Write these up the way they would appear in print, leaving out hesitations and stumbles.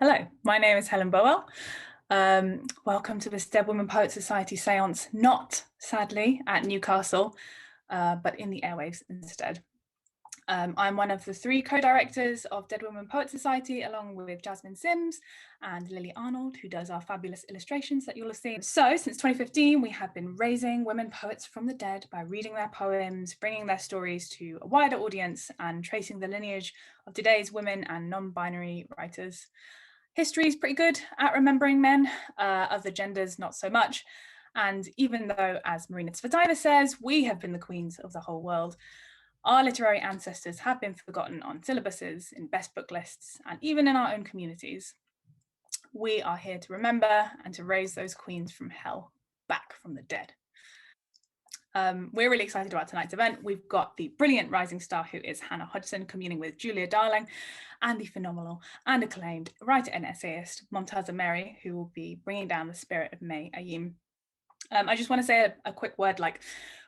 Hello, my name is Helen Bowell. Welcome to this Dead Women Poet Society seance, not sadly at Newcastle, but in the airwaves instead. I'm one of the three co-directors of Dead Women Poet Society, along with Jasmine Sims and Lily Arnold, who does our fabulous illustrations that you'll have seen. So since 2015, we have been raising women poets from the dead by reading their poems, bringing their stories to a wider audience, and tracing the lineage of today's women and non-binary writers. History is pretty good at remembering men, other genders not so much. And even though, as Marina Tsvetaeva says, we have been the queens of the whole world, our literary ancestors have been forgotten on syllabuses, in best book lists, and even in our own communities. We are here to remember and to raise those queens from hell, back from the dead. We're really excited about tonight's event. We've got the brilliant rising star who is Hannah Hodgson communing with Julia Darling, and the phenomenal and acclaimed writer and essayist Momtaza Mary, who will be bringing down the spirit of May Ayim. I just want to say a quick word,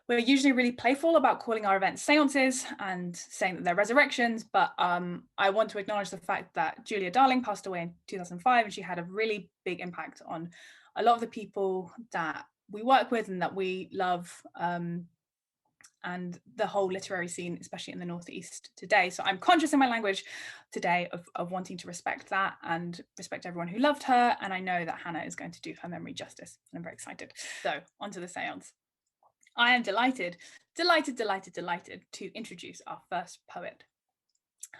we're usually really playful about calling our events seances and saying that they're resurrections, but I want to acknowledge the fact that Julia Darling passed away in 2005, and she had a really big impact on a lot of the people that we work with and that we love, and the whole literary scene, especially in the Northeast today. So I'm conscious in my language today of wanting to respect that and respect everyone who loved her. And I know that Hannah is going to do her memory justice. And I'm very excited. So onto the seance. I am delighted to introduce our first poet.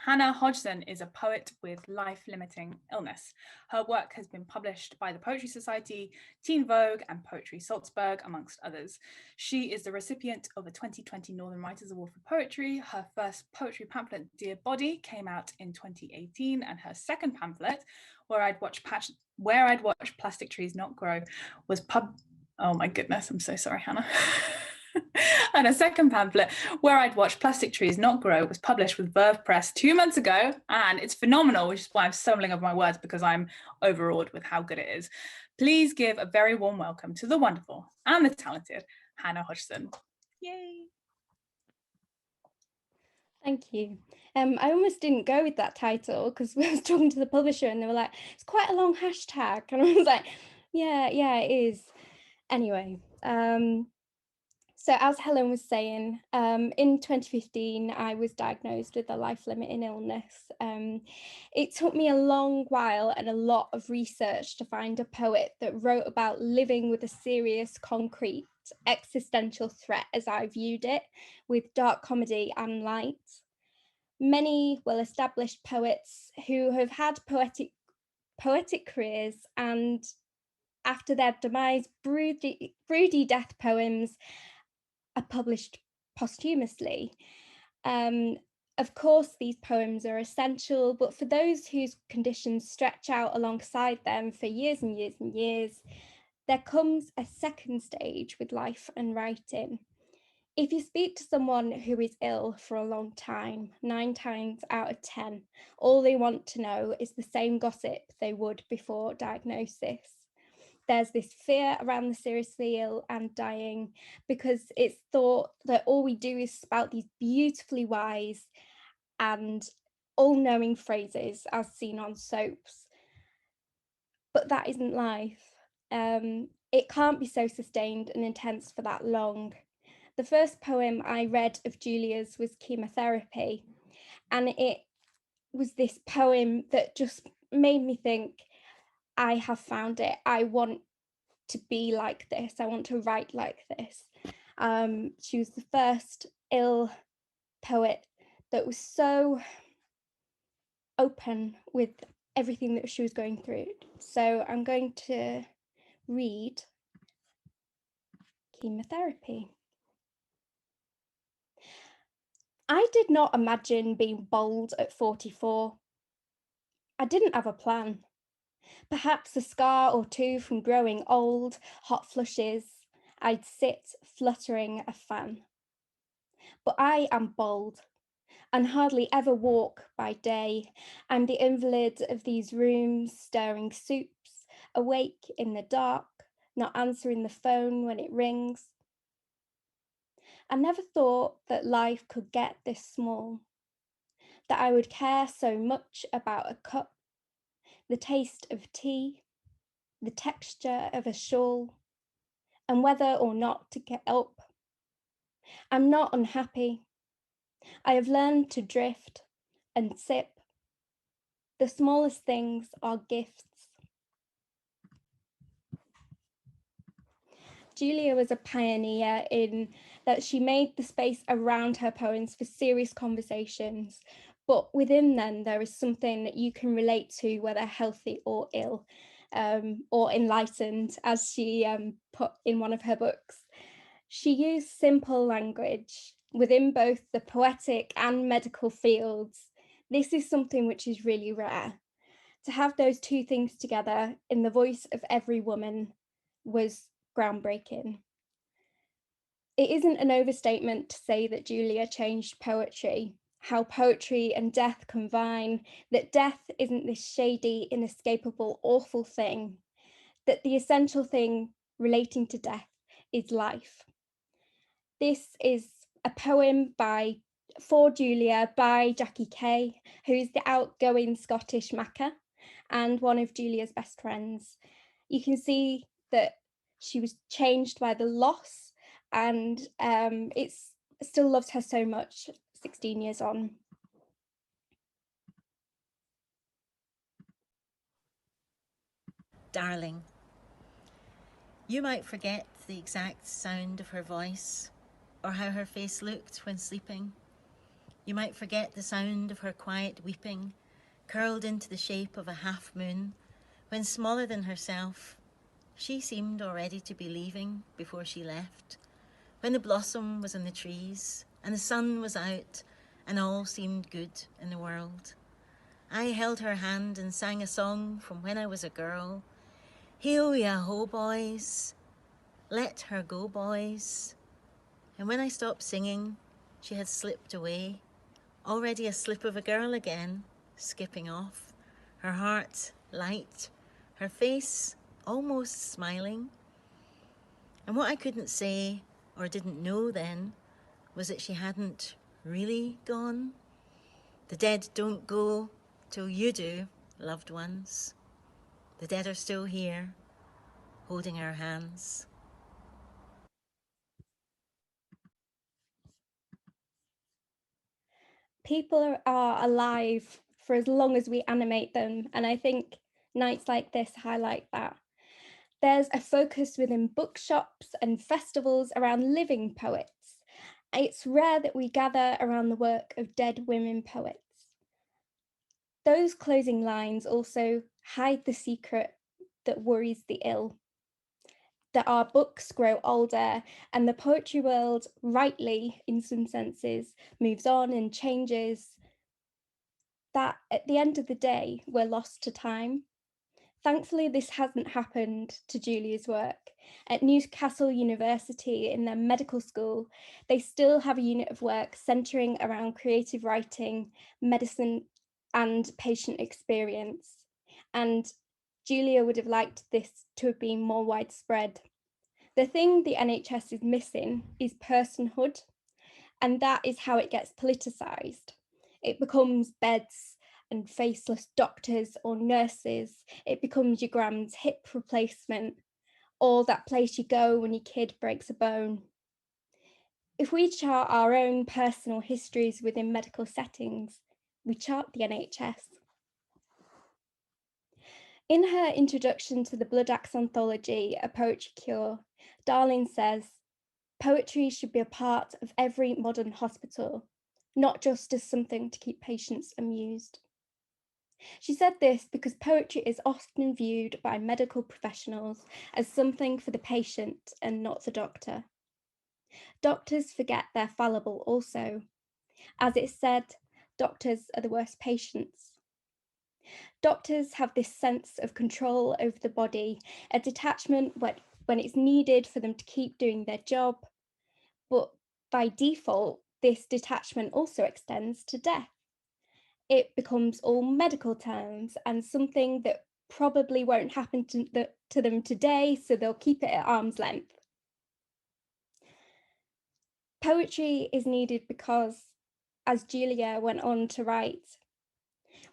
Hannah Hodgson is a poet with life-limiting illness. Her work has been published by the Poetry Society, Teen Vogue, and Poetry Salzburg, amongst others. She is the recipient of a 2020 Northern Writers Award for Poetry. Her first poetry pamphlet, Dear Body, came out in 2018, and her second pamphlet, Where I'd Watch Plastic Trees Not Grow, was oh my goodness, I'm so sorry, Hannah. And a second pamphlet, Where I'd Watch Plastic Trees Not Grow, was published with Verve Press 2 months ago, and it's phenomenal, which is why I'm stumbling over my words, because I'm overawed with how good it is. Please give a very warm welcome to the wonderful and the talented Hannah Hodgson. Yay! Thank you. I almost didn't go with that title because I was talking to the publisher and they were like, it's quite a long hashtag. And I was like, yeah, it is. Anyway, so as Helen was saying, in 2015, I was diagnosed with a life-limiting illness. It took me a long while and a lot of research to find a poet that wrote about living with a serious, concrete, existential threat as I viewed it, with dark comedy and light. Many well-established poets who have had poetic careers and after their demise, broody death poems are published posthumously. Of course, these poems are essential, but for those whose conditions stretch out alongside them for years and years and years, there comes a second stage with life and writing. If you speak to someone who is ill for a long time, 9 times out of 10, all they want to know is the same gossip they would before diagnosis. There's this fear around the seriously ill and dying because it's thought that all we do is spout these beautifully wise and all-knowing phrases as seen on soaps. But that isn't life. It can't be so sustained and intense for that long. The first poem I read of Julia's was Chemotherapy, and it was this poem that just made me think, I have found it. I want to be like this. I want to write like this. She was the first ill poet that was so open with everything that she was going through. So I'm going to read Chemotherapy. I did not imagine being bold at 44. I didn't have a plan. Perhaps a scar or two from growing old, hot flushes. I'd sit fluttering a fan. But I am bold and hardly ever walk by day. I'm the invalid of these rooms, stirring soups, awake in the dark, not answering the phone when it rings. I never thought that life could get this small, that I would care so much about a cup, the taste of tea, the texture of a shawl, and whether or not to get up. I'm not unhappy. I have learned to drift and sip. The smallest things are gifts. Julia was a pioneer in that she made the space around her poems for serious conversations, but within them there is something that you can relate to, whether healthy or ill, or enlightened, as she put in one of her books. She used simple language within both the poetic and medical fields. This is something which is really rare. To have those two things together in the voice of every woman was groundbreaking. It isn't an overstatement to say that Julia changed poetry, how poetry and death combine, that death isn't this shady, inescapable, awful thing, that the essential thing relating to death is life. This is a poem for Julia by Jackie Kay, who's the outgoing Scottish Macca and one of Julia's best friends. You can see that she was changed by the loss, and it still loves her so much 16 years on. Darling. You might forget the exact sound of her voice or how her face looked when sleeping. You might forget the sound of her quiet weeping, curled into the shape of a half moon, when smaller than herself, she seemed already to be leaving before she left, when the blossom was on the trees and the sun was out and all seemed good in the world. I held her hand and sang a song from when I was a girl. Heel ya ho, boys. Let her go, boys. And when I stopped singing, she had slipped away, already a slip of a girl again, skipping off, her heart light, her face almost smiling. And what I couldn't say or didn't know then was that she hadn't really gone. The dead don't go till you do, loved ones. The dead are still here, holding our hands. People are alive for as long as we animate them, and I think nights like this highlight that. There's a focus within bookshops and festivals around living poets. It's rare that we gather around the work of dead women poets. Those closing lines also hide the secret that worries the ill. That our books grow older and the poetry world, rightly in some senses, moves on and changes. That at the end of the day, we're lost to time. Thankfully, this hasn't happened to Julia's work. At Newcastle University in their medical school, they still have a unit of work centering around creative writing, medicine, and patient experience. And Julia would have liked this to have been more widespread. The thing the NHS is missing is personhood, and that is how it gets politicised. It becomes beds and faceless doctors or nurses. It becomes your grand's hip replacement, or that place you go when your kid breaks a bone. If we chart our own personal histories within medical settings, we chart the NHS. In her introduction to the Blood Axe anthology, A Poetry Cure, Darling says, poetry should be a part of every modern hospital, not just as something to keep patients amused. She said this because poetry is often viewed by medical professionals as something for the patient and not the doctor. Doctors forget they're fallible also. As it said, doctors are the worst patients. Doctors have this sense of control over the body, a detachment when it's needed for them to keep doing their job. But by default, this detachment also extends to death. It becomes all medical terms and something that probably won't happen to them today, so they'll keep it at arm's length. Poetry is needed because, as Julia went on to write,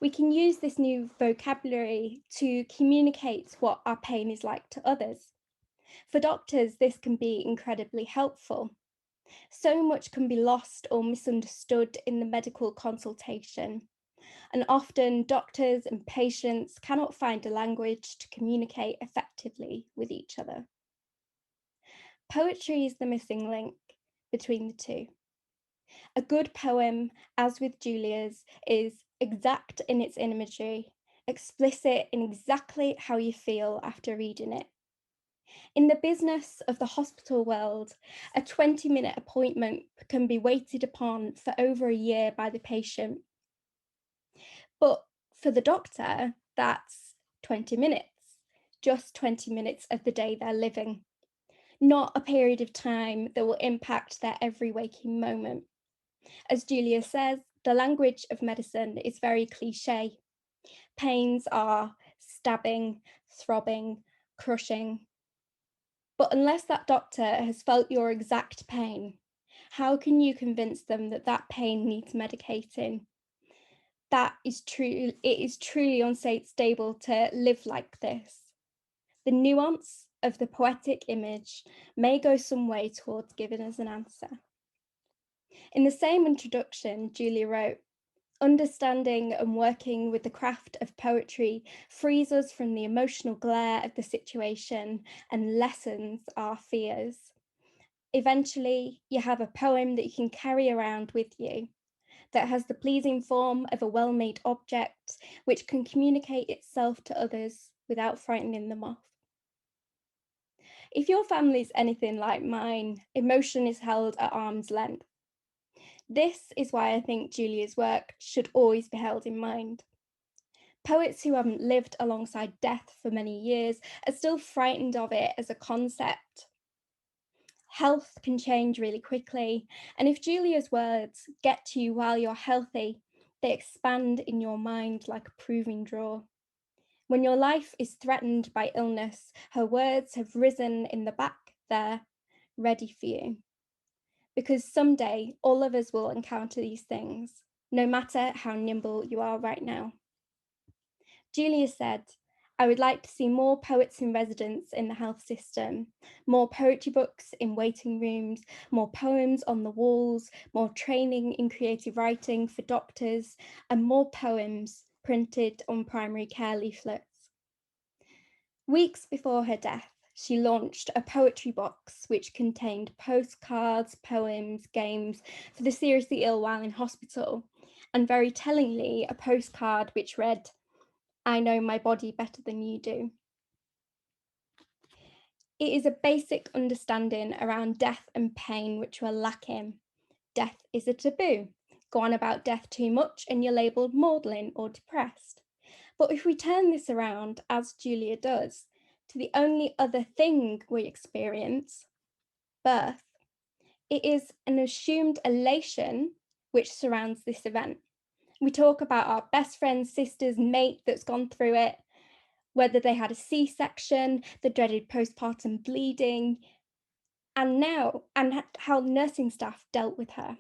We can use this new vocabulary to communicate what our pain is like to others. For doctors, this can be incredibly helpful. So much can be lost or misunderstood in the medical consultation, and often doctors and patients cannot find a language to communicate effectively with each other. Poetry is the missing link between the two. A good poem, as with Julia's, is exact in its imagery, explicit in exactly how you feel after reading it. In the business of the hospital world, a 20-minute appointment can be waited upon for over a year by the patient. But for the doctor, that's 20 minutes, just 20 minutes of the day they're living, not a period of time that will impact their every waking moment. As Julia says, the language of medicine is very cliche. Pains are stabbing, throbbing, crushing. But unless that doctor has felt your exact pain, how can you convince them that that pain needs medicating? That is true. It is truly unstable to live like this. The nuance of the poetic image may go some way towards giving us an answer. In the same introduction, Julia wrote, "Understanding and working with the craft of poetry frees us from the emotional glare of the situation and lessens our fears. Eventually, you have a poem that you can carry around with you, that has the pleasing form of a well-made object, which can communicate itself to others without frightening them off." If your family is anything like mine, emotion is held at arm's length. This is why I think Julia's work should always be held in mind. Poets who haven't lived alongside death for many years are still frightened of it as a concept. Health can change really quickly, and if Julia's words get to you while you're healthy, they expand in your mind like a proving draw. When your life is threatened by illness, her words have risen in the back there, ready for you. Because someday all of us will encounter these things, no matter how nimble you are right now. Julia said, "I would like to see more poets in residence in the health system, more poetry books in waiting rooms, more poems on the walls, more training in creative writing for doctors, and more poems printed on primary care leaflets." Weeks before her death, she launched a poetry box which contained postcards, poems, games for the seriously ill while in hospital, and very tellingly, a postcard which read, "I know my body better than you do." It is a basic understanding around death and pain which we're lacking. Death is a taboo. Go on about death too much and you're labelled maudlin or depressed. But if we turn this around, as Julia does, to the only other thing we experience, birth, it is an assumed elation which surrounds this event. We talk about our best friend's sister's mate that's gone through it, whether they had a C-section, the dreaded postpartum bleeding, and how nursing staff dealt with her.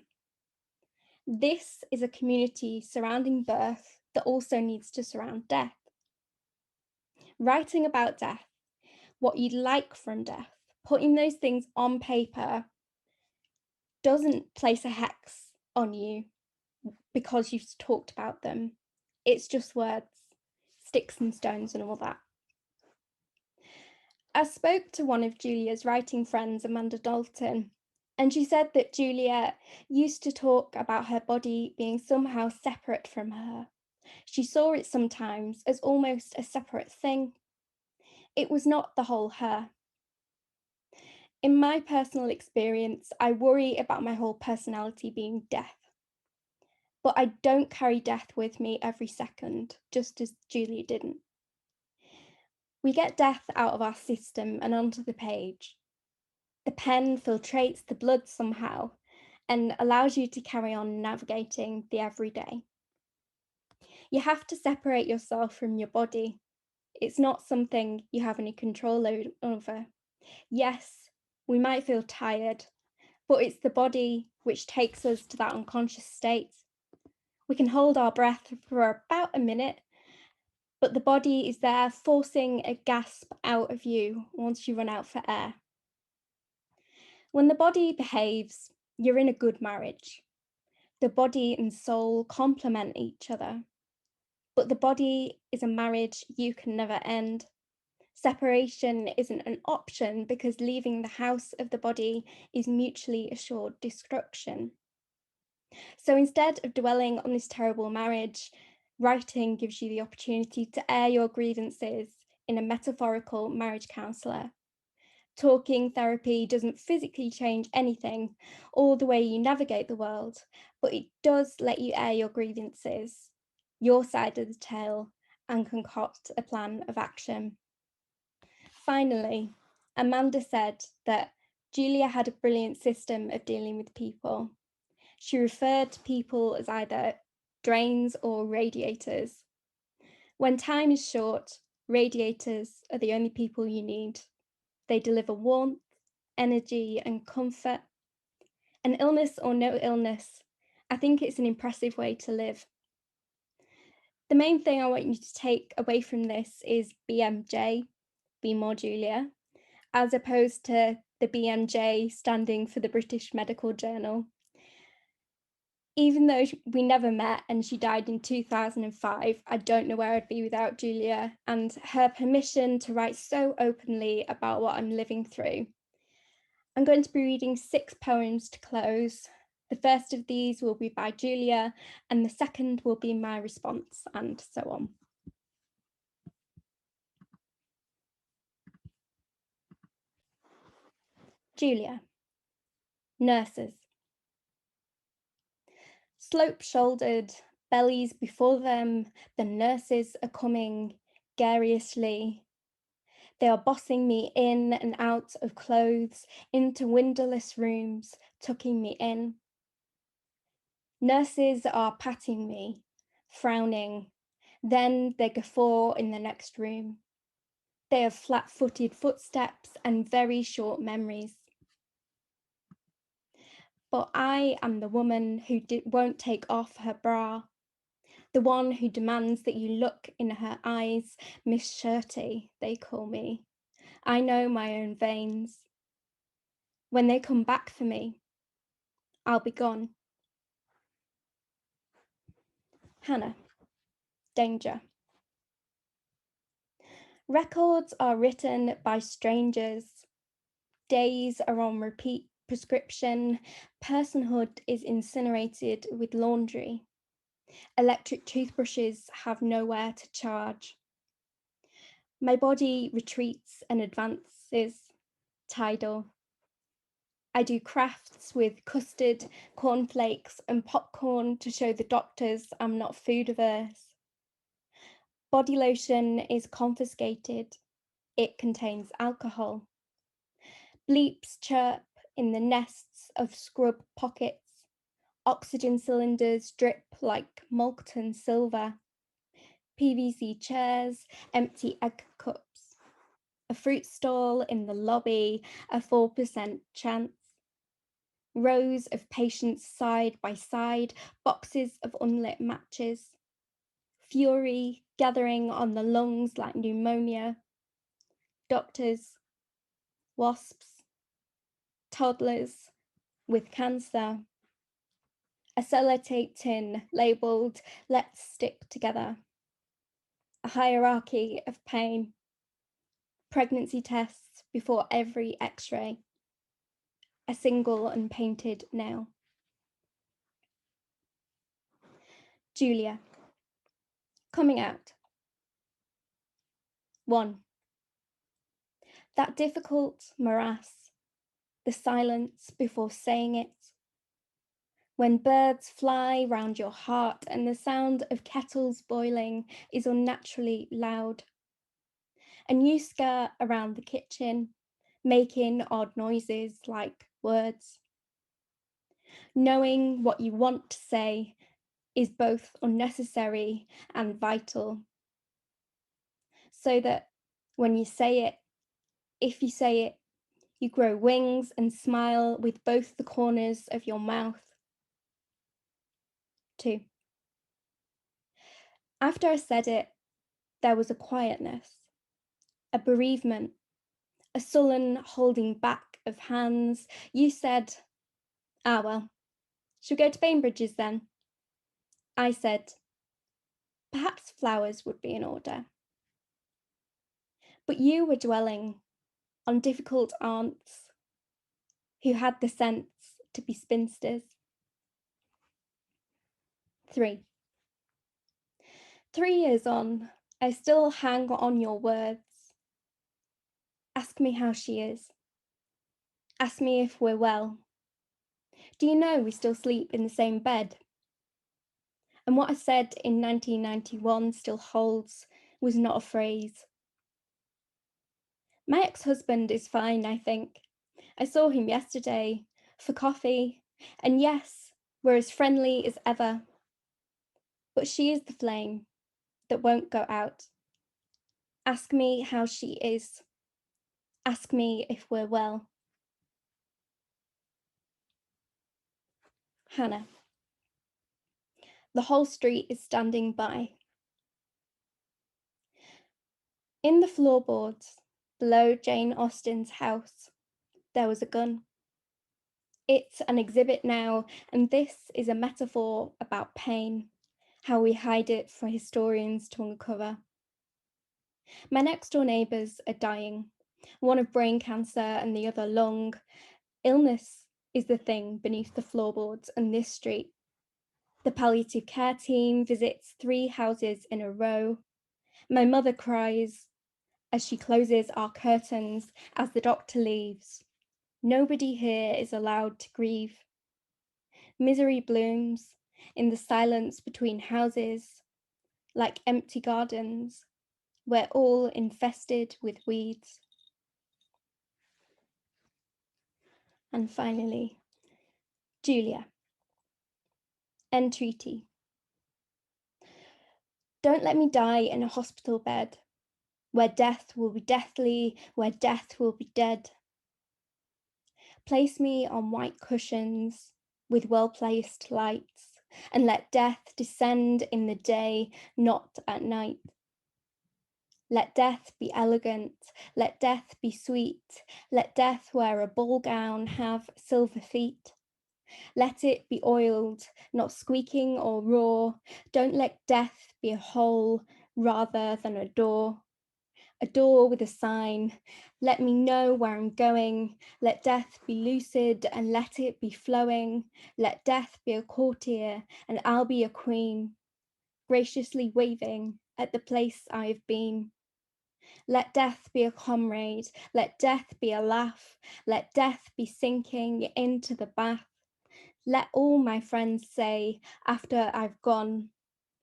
This is a community surrounding birth that also needs to surround death. Writing about death, what you'd like from death, putting those things on paper doesn't place a hex on you because you've talked about them. It's just words, sticks and stones and all that. I spoke to one of Julia's writing friends, Amanda Dalton, and she said that Julia used to talk about her body being somehow separate from her. She saw it sometimes as almost a separate thing. It was not the whole her. In my personal experience, I worry about my whole personality being death. But I don't carry death with me every second, just as Julia didn't. We get death out of our system and onto the page. The pen filtrates the blood somehow and allows you to carry on navigating the everyday. You have to separate yourself from your body. It's not something you have any control over. Yes, we might feel tired, but it's the body which takes us to that unconscious state. We can hold our breath for about a minute, but the body is there forcing a gasp out of you once you run out for air. When the body behaves, you're in a good marriage. The body and soul complement each other, but the body is a marriage you can never end. Separation isn't an option because leaving the house of the body is mutually assured destruction. So instead of dwelling on this terrible marriage, writing gives you the opportunity to air your grievances in a metaphorical marriage counsellor. Talking therapy doesn't physically change anything or the way you navigate the world, but it does let you air your grievances, your side of the tale, and concoct a plan of action. Finally, Amanda said that Julia had a brilliant system of dealing with people. She referred to people as either drains or radiators. When time is short, radiators are the only people you need. They deliver warmth, energy, and comfort. And illness or no illness, I think it's an impressive way to live. The main thing I want you to take away from this is BMJ, Be More Julia, as opposed to the BMJ standing for the British Medical Journal. Even though we never met and she died in 2005, I don't know where I'd be without Julia and her permission to write so openly about what I'm living through. I'm going to be reading 6 poems to close. The first of these will be by Julia and the second will be my response, and so on. Julia. Nurses. Slope-shouldered, bellies before them, the nurses are coming garrulously. They are bossing me in and out of clothes, into windowless rooms, tucking me in. Nurses are patting me, frowning, then they guffaw in the next room. They have flat-footed footsteps and very short memories. But I am the woman who won't take off her bra, the one who demands that you look in her eyes. Miss Shirty, they call me. I know my own veins. When they come back for me, I'll be gone. Hannah. Danger. Records are written by strangers. Days are on repeat prescription. Personhood is incinerated with laundry. Electric toothbrushes have nowhere to charge. My body retreats and advances, tidal. I do crafts with custard, cornflakes, and popcorn to show the doctors I'm not food averse. Body lotion is confiscated. It contains alcohol. Bleeps chirp in the nests of scrub pockets. Oxygen cylinders drip like molten silver. PVC chairs, empty egg cups. A fruit stall in the lobby, a 4% chance. Rows of patients side by side, boxes of unlit matches. Fury gathering on the lungs like pneumonia. Doctors, wasps, toddlers with cancer. A sellotape tin labelled "Let's stick together." A hierarchy of pain. Pregnancy tests before every x-ray. A single unpainted nail. Julia. Coming out. 1. That difficult morass, the silence before saying it. When birds fly round your heart and the sound of kettles boiling is unnaturally loud. And you skirt around the kitchen, making odd noises like words. Knowing what you want to say is both unnecessary and vital. So that when you say it, if you say it, you grow wings and smile with both the corners of your mouth. 2. After I said it, there was a quietness, a bereavement, a sullen holding back of hands. You said, "Ah, well, shall we go to Bainbridge's then?" I said, "Perhaps flowers would be in order." But you were dwelling on difficult aunts who had the sense to be spinsters. 3 years on, I still hang on your words. Ask me how she is. Ask me if we're well. Do you know we still sleep in the same bed? And what I said in 1991 still holds, was not a phrase. My ex-husband is fine, I think. I saw him yesterday for coffee, and yes, we're as friendly as ever. But she is the flame that won't go out. Ask me how she is. Ask me if we're well. Hannah. The whole street is standing by. In the floorboards below Jane Austen's house, there was a gun. It's an exhibit now, and this is a metaphor about pain, how we hide it for historians to uncover. My next door neighbours are dying, one of brain cancer and the other lung. Illness is the thing beneath the floorboards on this street. The palliative care team visits 3 houses in a row. My mother cries as she closes our curtains as the doctor leaves. Nobody here is allowed to grieve. Misery blooms in the silence between houses, like empty gardens, we're all infested with weeds. And finally, Julia. Entreaty. Don't let me die in a hospital bed, where death will be deathly, where death will be dead. Place me on white cushions with well-placed lights, and let death descend in the day, not at night. Let death be elegant, let death be sweet, let death wear a ball gown, have silver feet. Let it be oiled, not squeaking or raw. Don't let death be a hole rather than a door with a sign. Let me know where I'm going. Let death be lucid and let it be flowing. Let death be a courtier and I'll be a queen, graciously waving at the place I've been. Let death be a comrade, let death be a laugh, let death be sinking into the bath. Let all my friends say, after I've gone,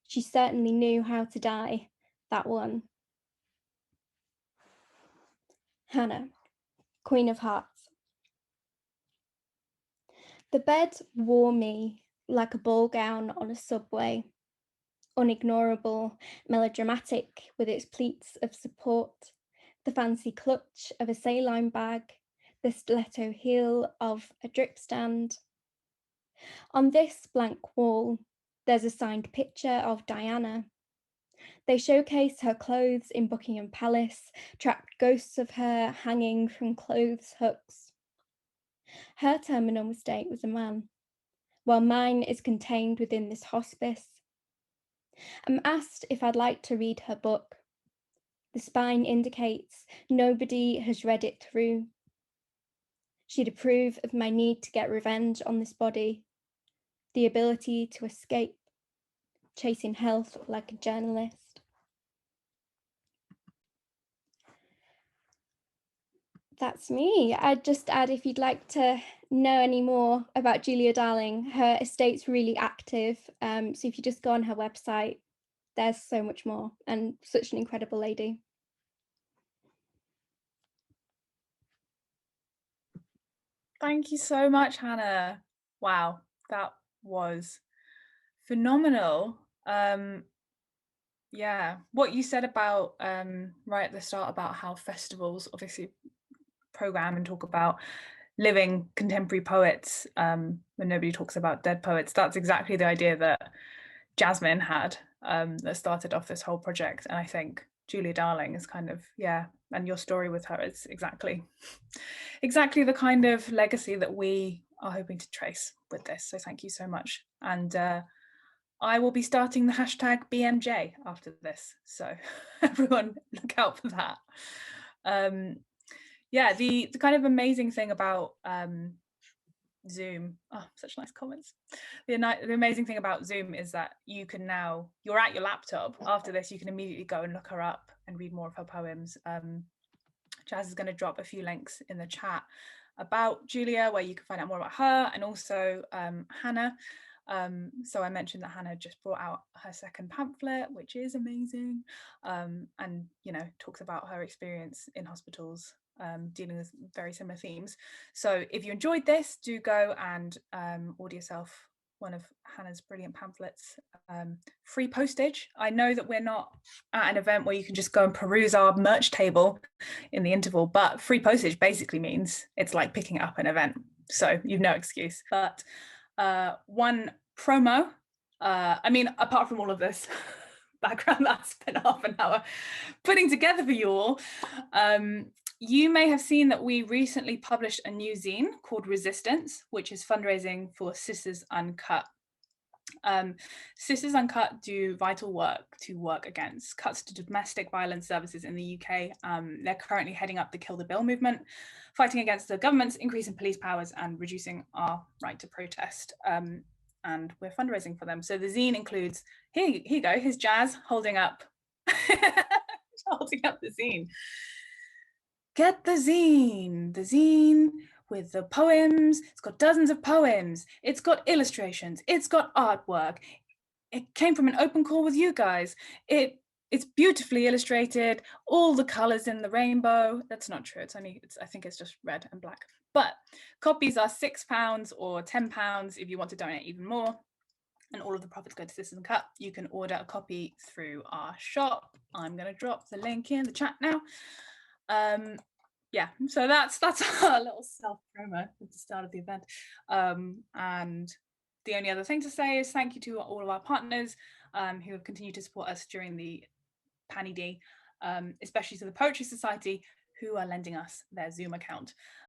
she certainly knew how to die, that one. Hannah, Queen of Hearts. The bed wore me like a ball gown on a subway, unignorable, melodramatic with its pleats of support, the fancy clutch of a saline bag, the stiletto heel of a drip stand. On this blank wall, there's a signed picture of Diana. They showcase her clothes in Buckingham Palace, trapped ghosts of her hanging from clothes hooks. Her terminal mistake was a man, while mine is contained within this hospice. I'm asked if I'd like to read her book. The spine indicates nobody has read it through. She'd approve of my need to get revenge on this body, the ability to escape, chasing health like a journalist. That's me. I'd just add, if you'd like to know any more about Julia Darling, her estate's really active. So if you just go on her website, there's so much more, and such an incredible lady. Thank you so much, Hannah. Wow, that was phenomenal. Yeah, what you said about right at the start about how festivals obviously program and talk about living contemporary poets when nobody talks about dead poets. That's exactly the idea that Jasmine had that started off this whole project. And I think Julia Darling is kind of, and your story with her is exactly the kind of legacy that we are hoping to trace with this. So thank you so much. And I will be starting the hashtag BMJ after this. So everyone look out for that. The kind of amazing thing about Zoom, such nice comments. The amazing thing about Zoom is that you can now, you're at your laptop. After this, you can immediately go and look her up and read more of her poems. Jazz is going to drop a few links in the chat about Julia, where you can find out more about her, and also Hannah. So I mentioned that Hannah just brought out her second pamphlet, which is amazing, and talks about her experience in hospitals, dealing with very similar themes. So if you enjoyed this, do go and order yourself one of Hannah's brilliant pamphlets. Free postage. I know that we're not at an event where you can just go and peruse our merch table in the interval, but free postage basically means it's like picking up an event, so you've no excuse. But one promo, apart from all of this background that I spent half an hour putting together for you all, you may have seen that we recently published a new zine called Resistance, which is fundraising for Sisters Uncut. Sisters Uncut do vital work to work against cuts to domestic violence services in the UK. They're currently heading up the Kill the Bill movement, fighting against the government's increase in police powers and reducing our right to protest. And we're fundraising for them. So the zine includes, here you go, here's Jazz holding up, holding up the zine. Get the zine with the poems. It's got dozens of poems. It's got illustrations. It's got artwork. It came from an open call with you guys. It's beautifully illustrated. All the colors in the rainbow. That's not true. I think it's just red and black. But copies are £6 or £10 if you want to donate even more. And all of the profits go to Sisters Uncut. You can order a copy through our shop. I'm going to drop the link in the chat now. So that's our little self promo at the start of the event. And the only other thing to say is thank you to all of our partners who have continued to support us during the Panny D, especially to the Poetry Society, who are lending us their Zoom account.